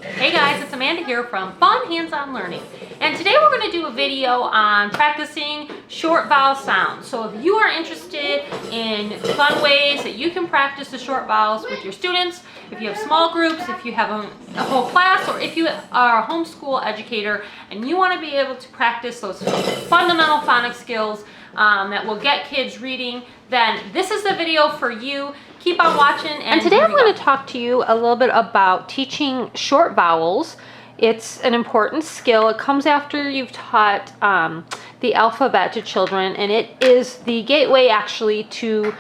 Hey guys, it's Amanda here from Fun Hands-On Learning, and today we're going to do a video on practicing short vowel sounds. So if you are interested in fun ways that you can practice the short vowels with your students, if you have small groups, if you have a whole class, or if you are a homeschool educator and you want to be able to practice those fundamental phonics skills that will get kids reading, then this is the video for you. Keep on watching. And today I'm going to talk to you a little bit about teaching short vowels. It's an important skill. It comes after you've taught the alphabet to children, and it is the gateway actually to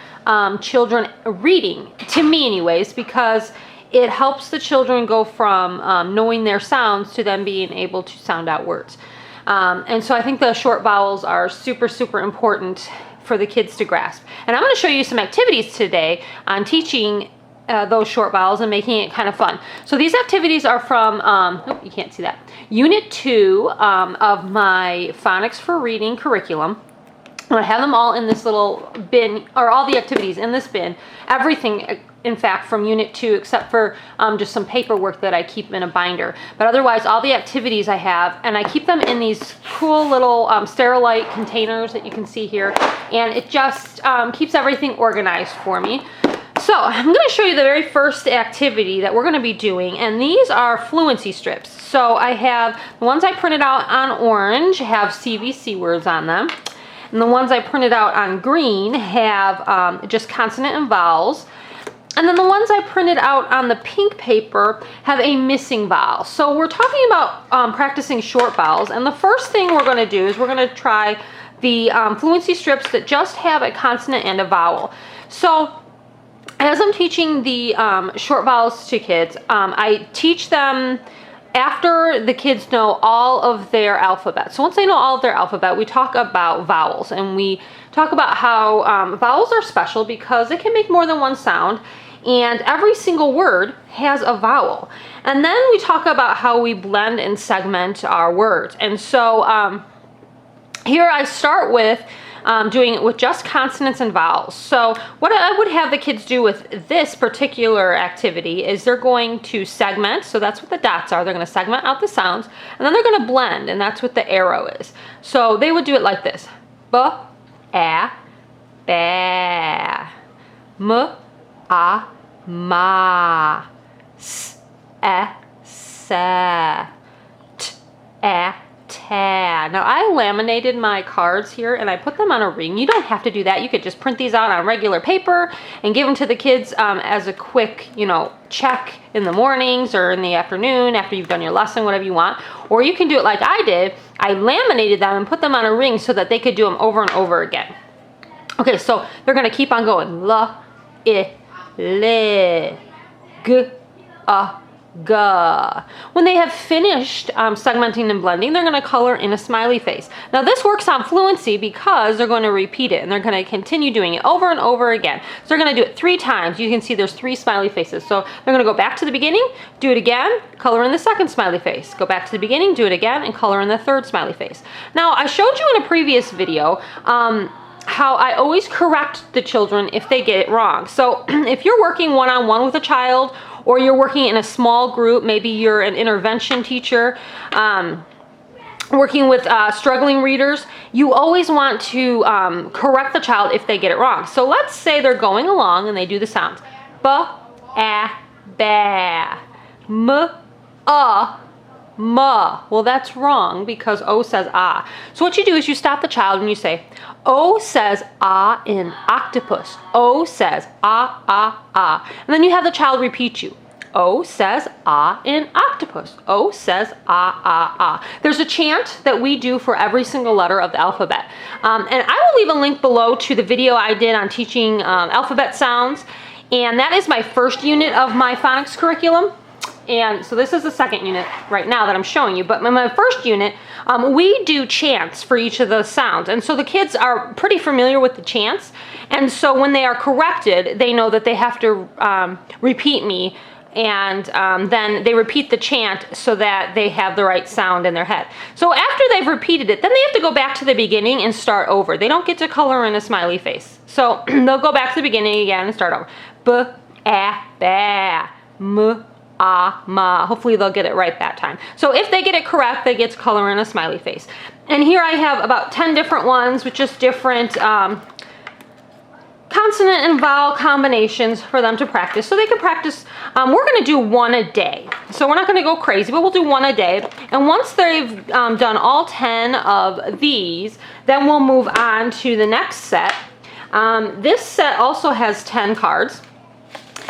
children reading, to me anyways, because it helps the children go from knowing their sounds to them being able to sound out words. And so I think the short vowels are super important for the kids to grasp. And I'm going to show you some activities today on teaching those short vowels and making it kind of fun. So these activities are from, oh, you can't see that, Unit 2 of my Phonics4Reading curriculum. I have them all in this little bin, or all the activities in this bin. Everything, in fact, from Unit 2, except for just some paperwork that I keep in a binder. But otherwise, all the activities I have, and I keep them in these cool little Sterilite containers that you can see here. And it just keeps everything organized for me. So I'm going to show you the very first activity that we're going to be doing, and these are Fluency Strips. So I have the ones I printed out on orange have CVC words on them. And the ones I printed out on green have just consonant and vowels. And then the ones I printed out on the pink paper have a missing vowel. So we're talking about practicing short vowels. And the first thing we're going to do is we're going to try the Fluency Strips that just have a consonant and a vowel. So as I'm teaching the short vowels to kids, I teach them after the kids know all of their alphabet. So once they know all of their alphabet, we talk about vowels, and we talk about how vowels are special because they can make more than one sound, and every single word has a vowel. And then we talk about how we blend and segment our words. And so here I start with doing it with just consonants and vowels. So what I would have the kids do with this particular activity is they're going to segment, so that's what the dots are. They're going to segment out the sounds, and then they're going to blend, and that's what the arrow is. So they would do it like this: b, a, ba, m, a, ma, s, a, sa, t, a, ta. Now I laminated my cards here and I put them on a ring. You don't have to do that. You could just print these out on regular paper and give them to the kids as a quick, check in the mornings or in the afternoon after you've done your lesson, whatever you want. Or you can do it like I did. I laminated them and put them on a ring so that they could do them over and over again. Okay, so they're going to keep on going. La, I, le, g, a, ga. When they have finished segmenting and blending, they're going to color in a smiley face. Now this works on fluency because they're going to repeat it and they're going to continue doing it over and over again. So they're going to do it 3 times. You can see there's 3 smiley faces. So they're going to go back to the beginning, do it again, color in the second smiley face. Go back to the beginning, do it again, and color in the third smiley face. Now I showed you in a previous video how I always correct the children if they get it wrong. So if you're working one-on-one with a child, or you're working in a small group, maybe you're an intervention teacher, working with struggling readers, you always want to correct the child if they get it wrong. So let's say they're going along and they do the sounds. Ba, a, ba, m, a, ma. Well, that's wrong because O says ah. So what you do is you stop the child and you say, O says ah in octopus. O says ah, ah, ah. And then you have the child repeat you. O says ah in octopus. O says ah, ah, ah. There's a chant that we do for every single letter of the alphabet. And I will leave a link below to the video I did on teaching alphabet sounds. And that is my first unit of my phonics curriculum. And so this is the second unit right now that I'm showing you. But in my first unit, we do chants for each of those sounds. And so the kids are pretty familiar with the chants. And so when they are corrected, they know that they have to repeat me. And then they repeat the chant so that they have the right sound in their head. So after they've repeated it, then they have to go back to the beginning and start over. They don't get to color in a smiley face. So they'll go back to the beginning again and start over. B, a, ba, m, ma. Hopefully they'll get it right that time. So if they get it correct, they get to color in a smiley face. And here I have about 10 different ones with just different consonant and vowel combinations for them to practice. So they can practice, we're gonna do one a day. So we're not gonna go crazy, but we'll do one a day. And once they've done all 10 of these, then we'll move on to the next set. This set also has 10 cards.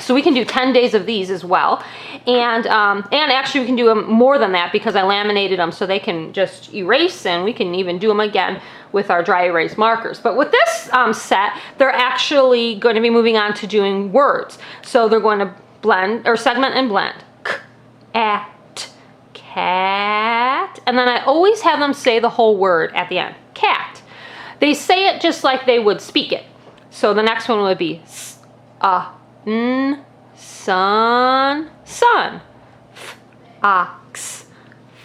So we can do 10 days of these as well. And actually we can do more than that because I laminated them so they can just erase, and we can even do them again with our dry erase markers. But with this set, they're actually going to be moving on to doing words. So they're going to blend, or segment and blend. At, cat. And then I always have them say the whole word at the end. Cat. They say it just like they would speak it. So the next one would be sun, sun. Ox,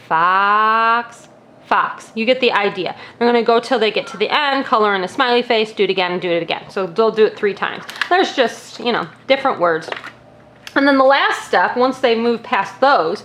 fox, fox. You get the idea. They're going to go till they get to the end, color in a smiley face, do it again, and do it again. So they'll do it 3 times. There's just, you know, different words. And then the last step, once they move past those,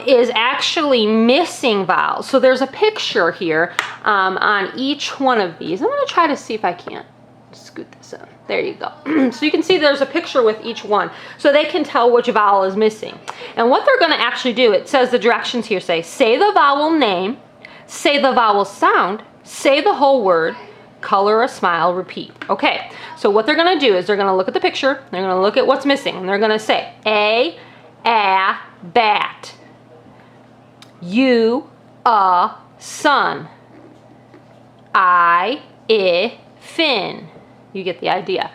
is actually missing vowels. So there's a picture here on each one of these. I'm going to try to see if I can't scoot this in. There you go. So you can see there's a picture with each one, so they can tell which vowel is missing. And what they're going to actually do, it says the directions here say the vowel name, say the vowel sound, say the whole word, color a smile, repeat. Okay, so what they're going to do is they're going to look at the picture, they're going to look at what's missing, and they're going to say a, bat, u, sun, I, fin. You get the idea.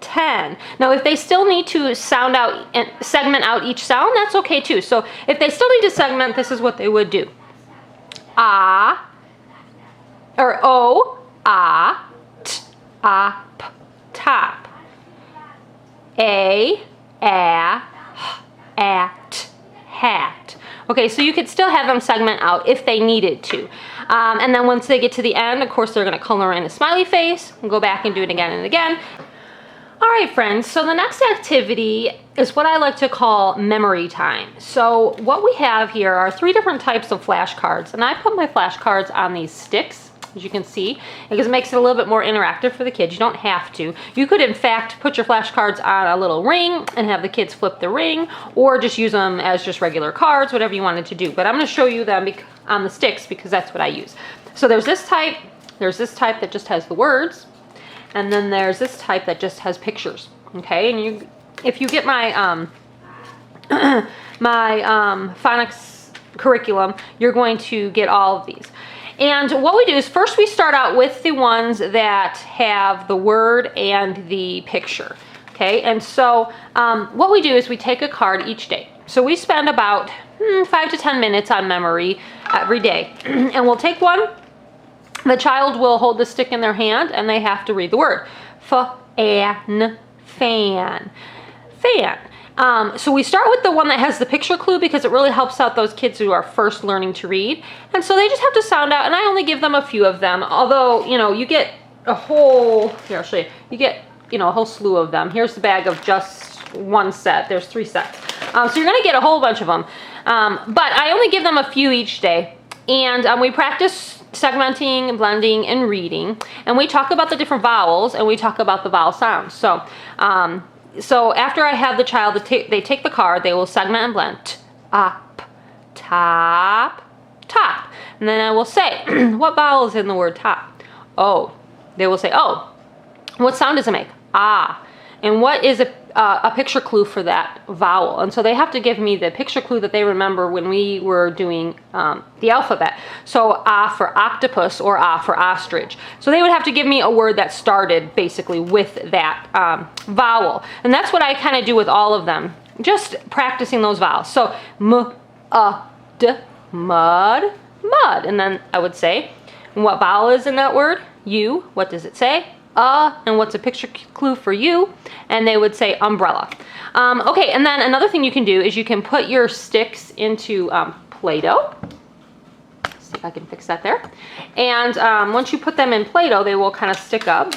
ten. Now, if they still need to sound out and segment out each sound, that's okay too. So if they still need to segment, this is what they would do. Or o, t, p, top. A, at, hat. Okay, so you could still have them segment out if they needed to. And then once they get to the end, of course, they're going to color in a smiley face and go back and do it again and again. All right, friends, so the next activity is what I like to call memory time. So what we have here are 3 different types of flashcards, and I put my flashcards on these sticks, as you can see, because it makes it a little bit more interactive for the kids. You don't have to. You could, in fact, put your flashcards on a little ring and have the kids flip the ring, or just use them as just regular cards, whatever you wanted to do. But I'm going to show you them on the sticks because that's what I use. So there's this type that just has the words, and then there's this type that just has pictures. Okay, and if you get my phonics curriculum, you're going to get all of these. And what we do is first we start out with the ones that have the word and the picture. Okay, and so what we do is we take a card each day. So we spend about 5 to 10 minutes on memory every day. And we'll take one. The child will hold the stick in their hand and they have to read the word. Fan. So we start with the one that has the picture clue because it really helps out those kids who are first learning to read. And so they just have to sound out, and I only give them a few of them, although, you know, you get a whole, here I'll show you, you get, you know, a whole slew of them. Here's the bag of just one set. There's 3 sets. So you're going to get a whole bunch of them. But I only give them a few each day. And we practice segmenting, blending, and reading. And we talk about the different vowels, and we talk about the vowel sounds. So, so after I have the child, they take the card, they will segment and blend. Up, top, top. And then I will say, what vowel is in the word top? O. They will say, oh. What sound does it make? Ah. And what is a picture clue for that vowel? And so they have to give me the picture clue that they remember when we were doing the alphabet. So for octopus or for ostrich. So they would have to give me a word that started basically with that vowel. And that's what I kind of do with all of them, just practicing those vowels. So d, mud, mud. And then I would say, what vowel is in that word? U. What does it say? And what's a picture clue for you? And they would say umbrella. Okay, and then another thing you can do is you can put your sticks into Play-Doh. See if I can fix that there. And once you put them in Play-Doh, they will kind of stick up.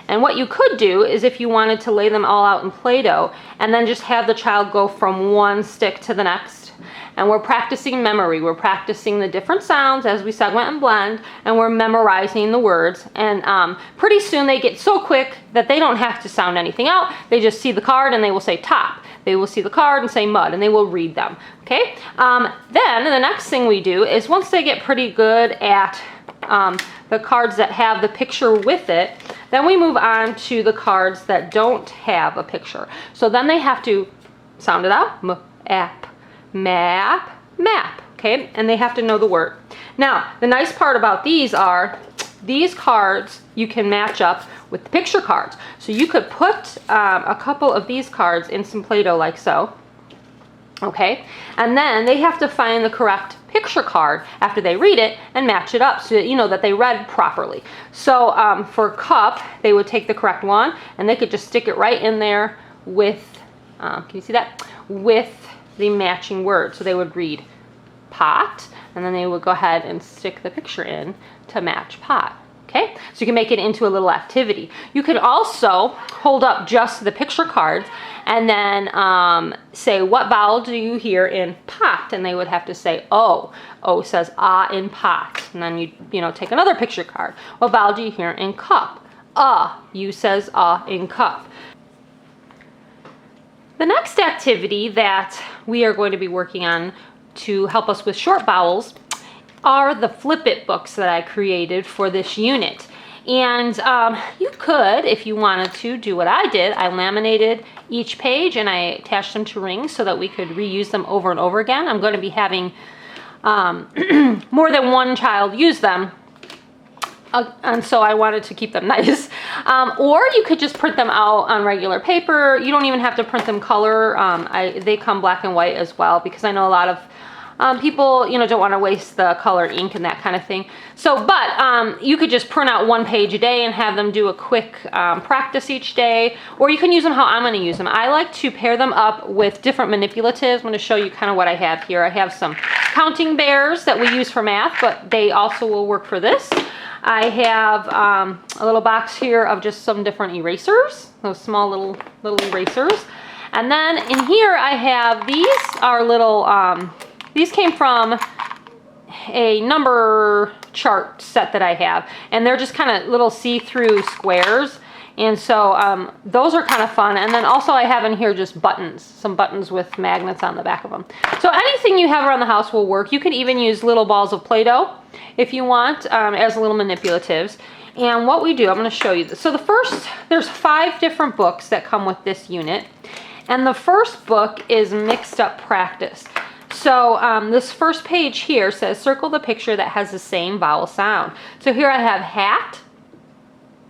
And what you could do is if you wanted to lay them all out in Play-Doh and then just have the child go from one stick to the next. And we're practicing memory. We're practicing the different sounds as we segment and blend, and we're memorizing the words. And pretty soon they get so quick that they don't have to sound anything out. They just see the card and they will say top. They will see the card and say mud, and they will read them. Okay? Then the next thing we do is once they get pretty good at the cards that have the picture with it, then we move on to the cards that don't have a picture. So then they have to sound it out. M-ap, map, map. Okay? And they have to know the word. Now, the nice part about these are these cards you can match up with the picture cards. So you could put a couple of these cards in some Play-Doh like so. Okay? And then they have to find the correct picture card after they read it and match it up so that you know that they read properly. So for cup, they would take the correct one and they could just stick it right in there with, can you see that? With the matching word. So they would read pot, and then they would go ahead and stick the picture in to match pot. Okay? So you can make it into a little activity. You can also hold up just the picture cards and then say, what vowel do you hear in pot? And they would have to say O. O says ah in pot. And then you know, take another picture card. What vowel do you hear in cup? U says in cup. The next activity that we are going to be working on to help us with short vowels are the Flip It books that I created for this unit. And you could, if you wanted to, do what I did. I laminated each page and I attached them to rings so that we could reuse them over and over again. I'm going to be having more than one child use them. And so I wanted to keep them nice. Or you could just print them out on regular paper. You don't even have to print them color. They come black and white as well, because I know a lot of people, you know, don't want to waste the color ink and that kind of thing. So, but you could just print out one page a day and have them do a quick practice each day, or you can use them how I'm going to use them. I like to pair them up with different manipulatives. I'm going to show you kind of what I have here. I have some counting bears that we use for math, but they also will work for this. I have a little box here of just some different erasers, those small little erasers. And then in here I have, these are little, these came from a number chart set that I have, and they're just kind of little see-through squares. And so those are kind of fun. And then also I have in here just buttons, some buttons with magnets on the back of them. So anything you have around the house will work. You can even use little balls of Play-Doh if you want as little manipulatives. And what we do, I'm going to show you this. So the first, there's 5 different books that come with this unit. And the first book is Mixed Up Practice. So this first page here says, circle the picture that has the same vowel sound. So here I have hat.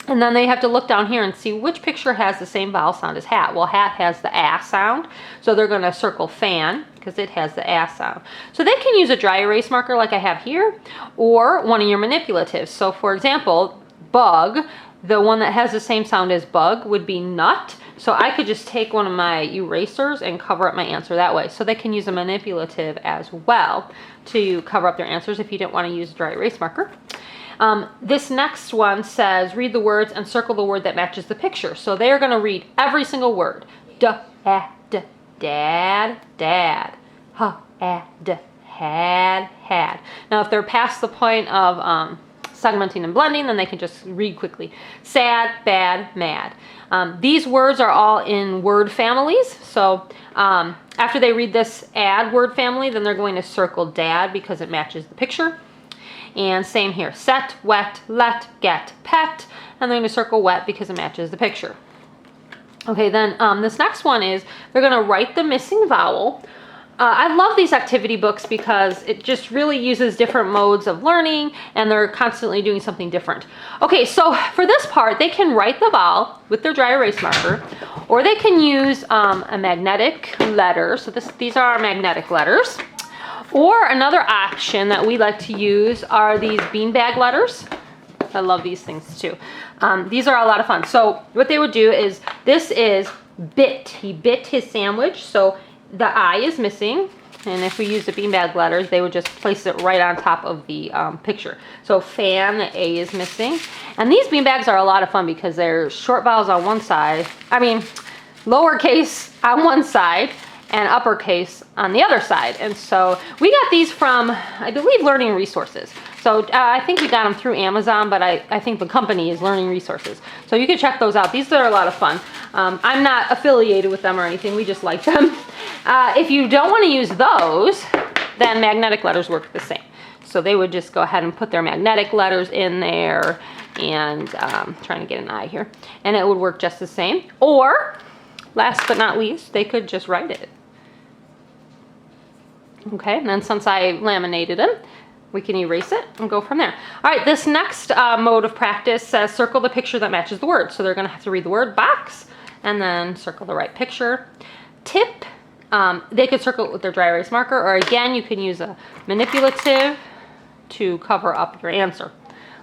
And then they have to look down here and see which picture has the same vowel sound as hat. Well, hat has the A sound, so they're going to circle fan because it has the A sound. So they can use a dry erase marker like I have here, or one of your manipulatives. So for example, bug, the one that has the same sound as bug would be nut. So I could just take one of my erasers and cover up my answer that way. So they can use a manipulative as well to cover up their answers if you didn't want to use a dry erase marker. This next one says, read the words and circle the word that matches the picture. So they're going to read every single word. D, dad, dad. D, had. Now, if they're past the point of segmenting and blending, then they can just read quickly. Sad, bad, mad. These words are all in word families. So after they read this add word family, then they're going to circle dad because it matches the picture. And same here, set, wet, let, get, pet, and they're going to circle wet because it matches the picture. Okay, then this next one is they're going to write the missing vowel. I love these activity books because it just really uses different modes of learning, and they're constantly doing something different. Okay, so for this part, they can write the vowel with their dry erase marker, or they can use a magnetic letter. So these are our magnetic letters. Or another option that we like to use are these beanbag letters. I love these things too. These are a lot of fun. So what they would do is, this is bit. He bit his sandwich, so the I is missing. And if we use the Beanbag Letters, they would just place it right on top of the picture. So fan, the A is missing. And these beanbags are a lot of fun because they're short vowels on one side. I mean, lowercase on one side and uppercase on the other side. And so we got these from, I believe, Learning Resources. So I think we got them through Amazon, but I think the company is Learning Resources. So you can check those out. These are a lot of fun. I'm not affiliated with them or anything. We just like them. If you don't want to use those, then magnetic letters work the same. So they would just go ahead and put their magnetic letters in there, and trying to get an I here, and it would work just the same. Or, last but not least, they could just write it. Okay, and then since I laminated them, we can erase it and go from there. All right, this next mode of practice says circle the picture that matches the word. So they're going to have to read the word box and then circle the right picture. Tip, they could circle it with their dry erase marker, or again, you can use a manipulative to cover up your answer,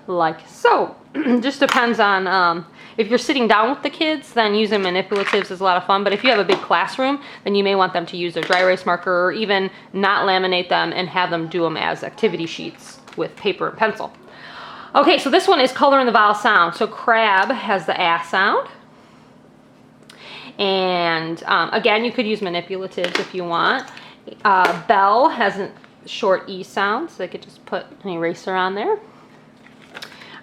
like so. Just depends on if you're sitting down with the kids, then using manipulatives is a lot of fun. But if you have a big classroom, then you may want them to use their dry erase marker, or even not laminate them and have them do them as activity sheets with paper and pencil. Okay, so this one is coloring the vowel sound. So crab has the A sound. And again, you could use manipulatives if you want. Bell has a short E sound, so they could just put an eraser on there.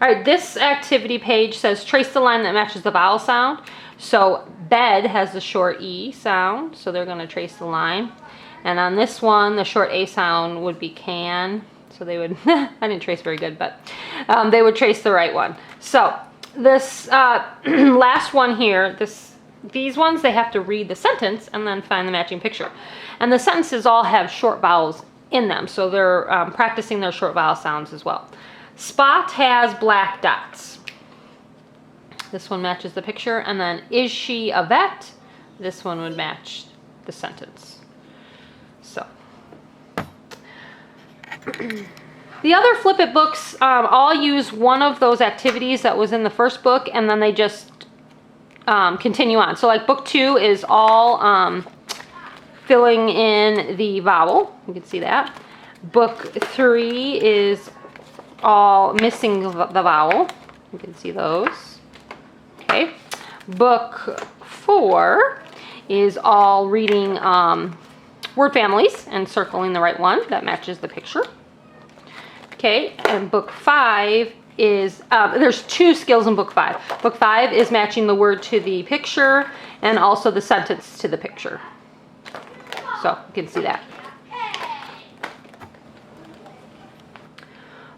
All right, this activity page says trace the line that matches the vowel sound. So bed has the short E sound, so they're going to trace the line. And on this one, the short A sound would be can. So they would, I didn't trace very good, but they would trace the right one. So this last one here, these ones, they have to read the sentence and then find the matching picture. And the sentences all have short vowels in them, so they're practicing their short vowel sounds as well. Spot has black dots. This one matches the picture. And then is she a vet? This one would match the sentence. So the other Flip It books all use one of those activities that was in the first book, and then they just continue on. So like book 2 is all filling in the vowel. You can see that. Book 3 is all missing the vowel. You can see those. Okay. Book 4 is all reading word families and circling the right one that matches the picture. Okay, and book 5 is, there's 2 skills in book 5. Book 5 is matching the word to the picture and also the sentence to the picture. So you can see that.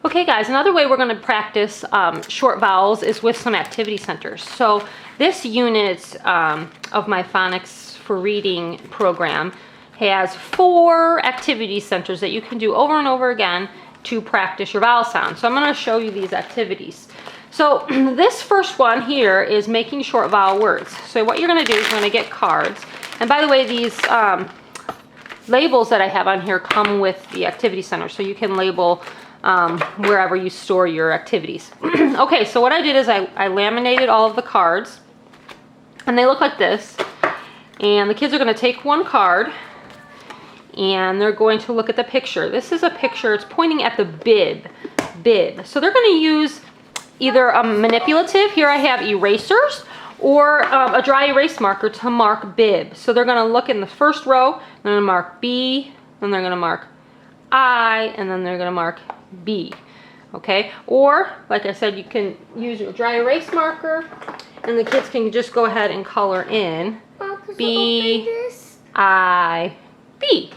Okay guys, another way we're going to practice short vowels is with some activity centers. So this unit of my Phonics4Reading program has 4 activity centers that you can do over and over again to practice your vowel sound. So I'm going to show you these activities. So this first one here is making short vowel words. So what you're going to do is you're going to get cards. And by the way, these labels that I have on here come with the activity center, so you can label wherever you store your activities. Okay, so what I did is I laminated all of the cards, and they look like this. And the kids are going to take one card, and they're going to look at the picture. This is a picture, it's pointing at the bib. So they're going to use either a manipulative, here I have erasers, or a dry erase marker to mark bib. So they're going to look in the first row, they're going to mark B, then they're going to mark I, and then they're going to mark B. Okay, or like I said, you can use your dry erase marker, and the kids can just go ahead and color in B, I, B.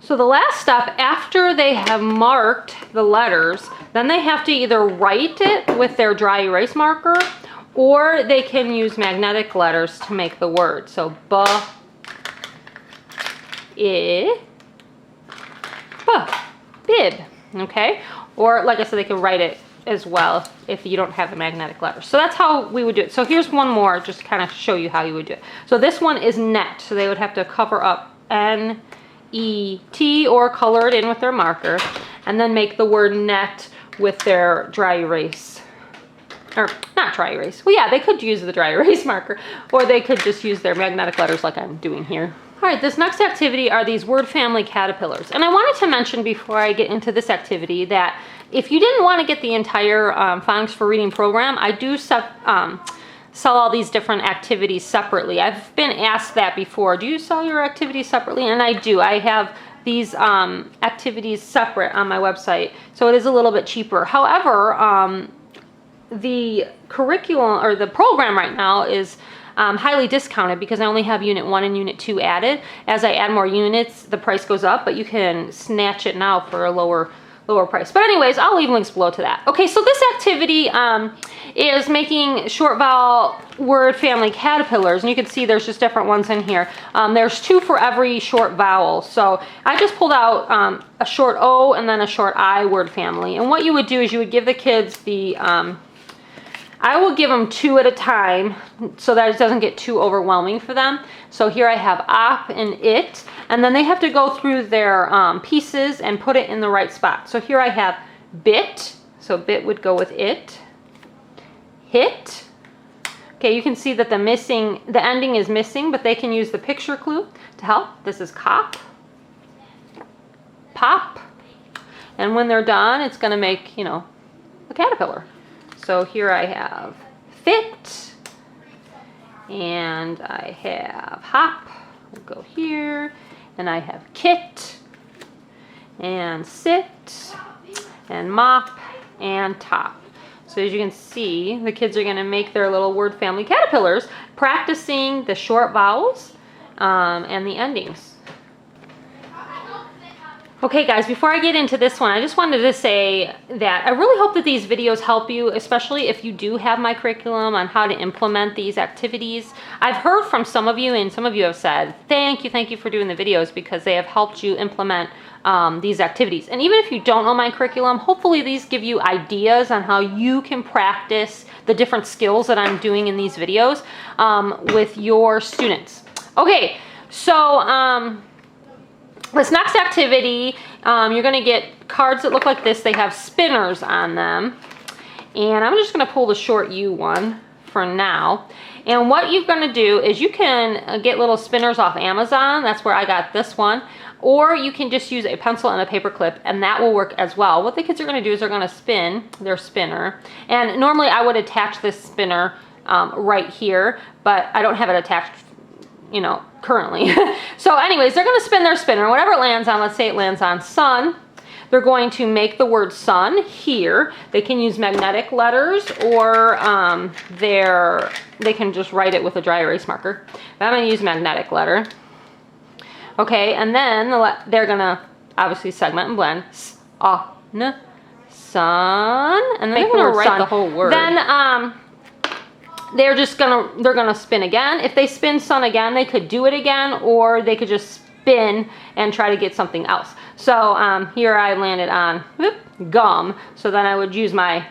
So the last step, after they have marked the letters, then they have to either write it with their dry erase marker, or they can use magnetic letters to make the word. So B, I, B, bib, okay? Or like I said, they can write it as well if you don't have the magnetic letters. So that's how we would do it. So here's one more, just to kind of show you how you would do it. So this one is net, so they would have to cover up N-E-T or color it in with their marker, and then make the word net with their dry erase or not dry erase. Well, yeah, they could use the dry erase marker, or they could just use their magnetic letters like I'm doing here. All right, this next activity are these word family caterpillars. And I wanted to mention before I get into this activity that if you didn't want to get the entire Phonics for Reading program, I do sell all these different activities separately. I've been asked that before. Do you sell your activities separately? And I do. I have these activities separate on my website, so it is a little bit cheaper. However, the curriculum or the program right now is highly discounted because I only have Unit 1 and Unit 2 added. As I add more units, the price goes up, but you can snatch it now for a lower price. But anyways, I'll leave links below to that. Okay, so this activity is making short vowel word family caterpillars, and you can see there's just different ones in here. There's 2 for every short vowel. So I just pulled out a short O and then a short I word family. And what you would do is you would give the kids the I will give them 2 at a time so that it doesn't get too overwhelming for them. So here I have op and it, and then they have to go through their pieces and put it in the right spot. So here I have bit, so bit would go with it, hit. Okay, you can see that the ending is missing, but they can use the picture clue to help. This is cop, pop, and when they're done, it's gonna make, a caterpillar. So here I have fit, and I have hop, we'll go here, and I have kit, and sit, and mop, and top. So as you can see, the kids are gonna make their little word family caterpillars, practicing the short vowels and the endings. Okay guys, before I get into this one, I just wanted to say that I really hope that these videos help you, especially if you do have my curriculum on how to implement these activities. I've heard from some of you, and some of you have said, thank you for doing the videos because they have helped you implement these activities. And even if you don't know my curriculum, hopefully these give you ideas on how you can practice the different skills that I'm doing in these videos with your students. Okay, so this next activity, you're going to get cards that look like this. They have spinners on them. And I'm just going to pull the short U one for now. And what you're going to do is you can get little spinners off Amazon. That's where I got this one. Or you can just use a pencil and a paper clip, and that will work as well. What the kids are going to do is they're going to spin their spinner. And normally I would attach this spinner right here, but I don't have it attached currently. So anyways, they're going to spin their spinner, whatever it lands on. Let's say it lands on sun. They're going to make the word sun here. They can use magnetic letters, or they can just write it with a dry erase marker. But I'm going to use magnetic letter. Okay, and then they're going to obviously segment and blend. S-A-N, sun, and then they're going to write the whole word. Then they're gonna spin again. If they spin sun again, they could do it again, or they could just spin and try to get something else. So here I landed on gum. So then I would use my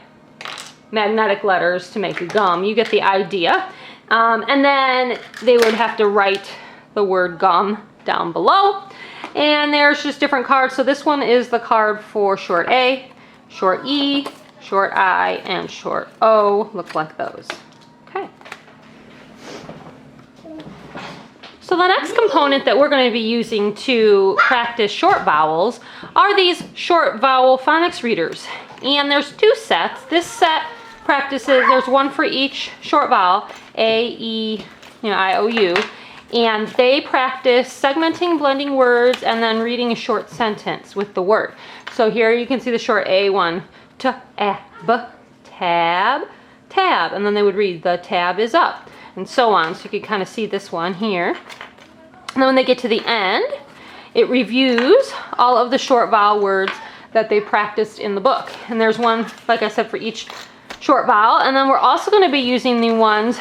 magnetic letters to make gum. You get the idea. And then they would have to write the word gum down below. And there's just different cards. So this one is the card for short A, short E, short I, and short O. Look like those. So the next component that we're going to be using to practice short vowels are these short vowel phonics readers. And there's 2 sets. This set practices, there's one for each short vowel, A, E, I, O, U. And they practice segmenting, blending words, and then reading a short sentence with the word. So here you can see the short A one, t, a, b, tab, tab. And then they would read the tab is up, and so on. So you can kind of see this one here. And then when they get to the end, it reviews all of the short vowel words that they practiced in the book. And there's one, like I said, for each short vowel. And then we're also going to be using the ones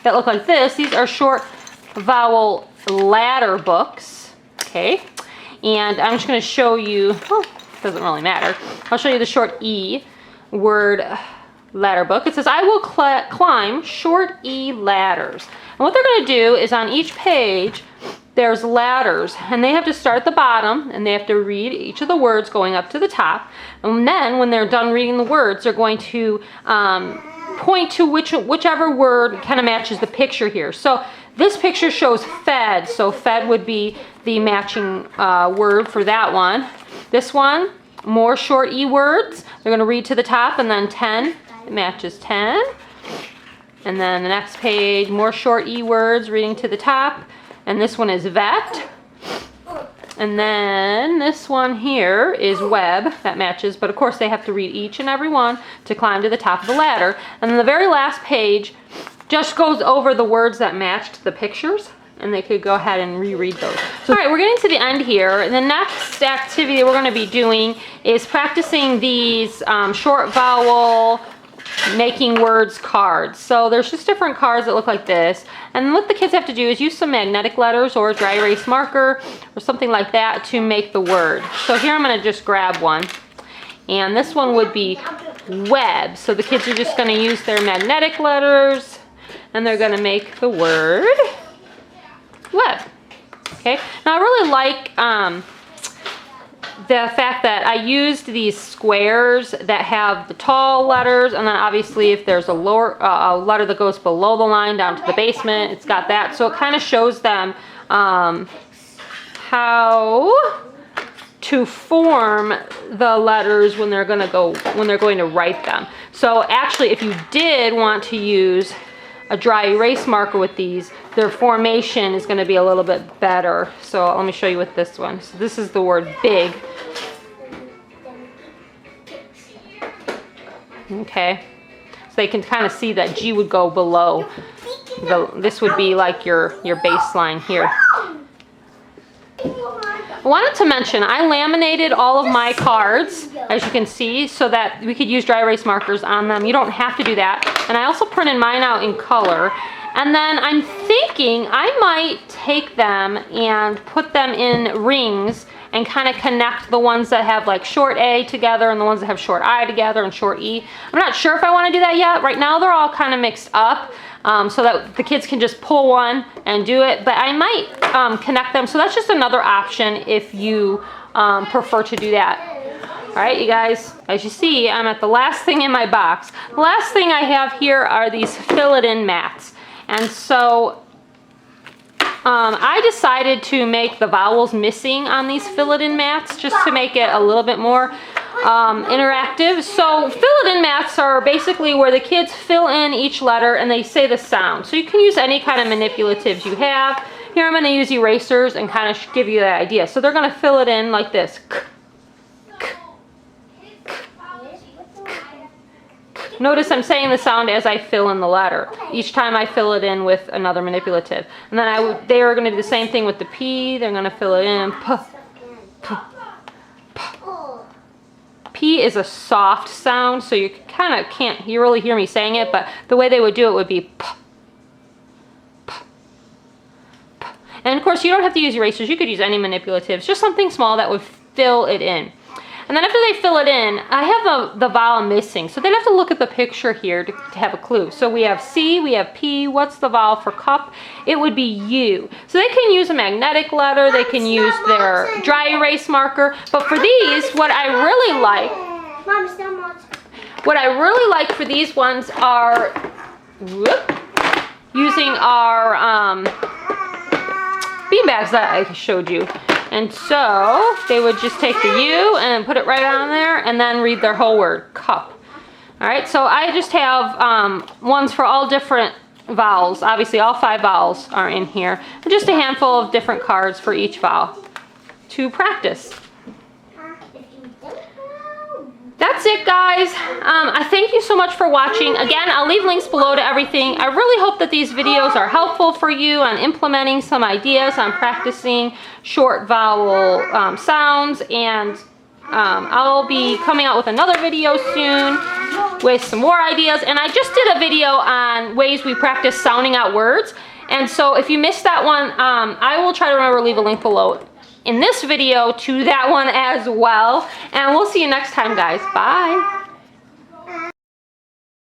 that look like this. These are short vowel ladder books. Okay. And I'm just going to show you, well, it doesn't really matter. I'll show you the short E word ladder book. It says, I will climb short E ladders. And what they're going to do is on each page, there's ladders, and they have to start at the bottom, and they have to read each of the words going up to the top. And then when they're done reading the words, they're going to point to whichever word kind of matches the picture here. So this picture shows fed, so fed would be the matching word for that one. This one, more short E words. They're going to read to the top, and then 10, it matches 10. And then the next page, more short E words reading to the top. And this one is vet. And then this one here is web, that matches, but of course they have to read each and every one to climb to the top of the ladder. And then the very last page just goes over the words that matched the pictures, and they could go ahead and reread those. So, all right, we're getting to the end here. The next activity we're going to be doing is practicing these short vowel making words cards. So there's just different cards that look like this, and what the kids have to do is use some magnetic letters or a dry erase marker or something like that to make the word. So here I'm going to just grab one, and this one would be web. So the kids are just going to use their magnetic letters, and they're going to make the word web. Okay, now I really like the fact that I used these squares that have the tall letters, and then obviously if there's a lower a letter that goes below the line down to the basement, it's got that. So it kind of shows them how to form the letters when they're going to write them. So actually, if you did want to use a dry erase marker with these, their formation is going to be a little bit better. So let me show you with this one. So this is the word big. Okay, so they can kind of see that G would go below. This would be like your baseline here. I wanted to mention I laminated all of my cards, as you can see, so that we could use dry erase markers on them. You don't have to do that. And I also printed mine out in color. And then I'm thinking I might take them and put them in rings and kind of connect the ones that have like short A together and the ones that have short I together and short E. I'm not sure if I want to do that yet. Right now they're all kind of mixed up. So that the kids can just pull one and do it, but I might connect them. So that's just another option if you prefer to do that. All right, you guys, as you see, I'm at the last thing in my box. The last thing I have here are these fill-it-in mats. And so I decided to make the vowels missing on these fill-it-in mats just to make it a little bit more interactive. So fill-it-in mats are basically where the kids fill in each letter and they say the sound. So you can use any kind of manipulatives you have. Here I'm going to use erasers and kind of give you the idea. So they're going to fill it in like this. Notice I'm saying the sound as I fill in the letter. Each time I fill it in with another manipulative. And then they are going to do the same thing with the P. They're going to fill it in. P, P, P. P is a soft sound, so you kind of can't really hear me saying it, but the way they would do it would be P, P, P. And of course, you don't have to use erasers. You could use any manipulatives, just something small that would fill it in. And then after they fill it in, I have the vowel missing. So they'd have to look at the picture here to have a clue. So we have C, we have P. What's the vowel for cup? It would be U. So they can use a magnetic letter. They can use their dry erase marker. But for these, what I really like for these ones are using our beanbags that I showed you. And so they would just take the U and put it right on there and then read their whole word, cup. All right, so I just have ones for all different vowels. Obviously, all 5 vowels are in here. And just a handful of different cards for each vowel to practice. That's it, guys. I thank you so much for watching. Again, I'll leave links below to everything. I really hope that these videos are helpful for you on implementing some ideas on practicing short vowel sounds. And I'll be coming out with another video soon with some more ideas. And I just did a video on ways we practice sounding out words. And so if you missed that one, I will try to remember to leave a link below in this video to that one as well. And we'll see you next time, guys. Bye.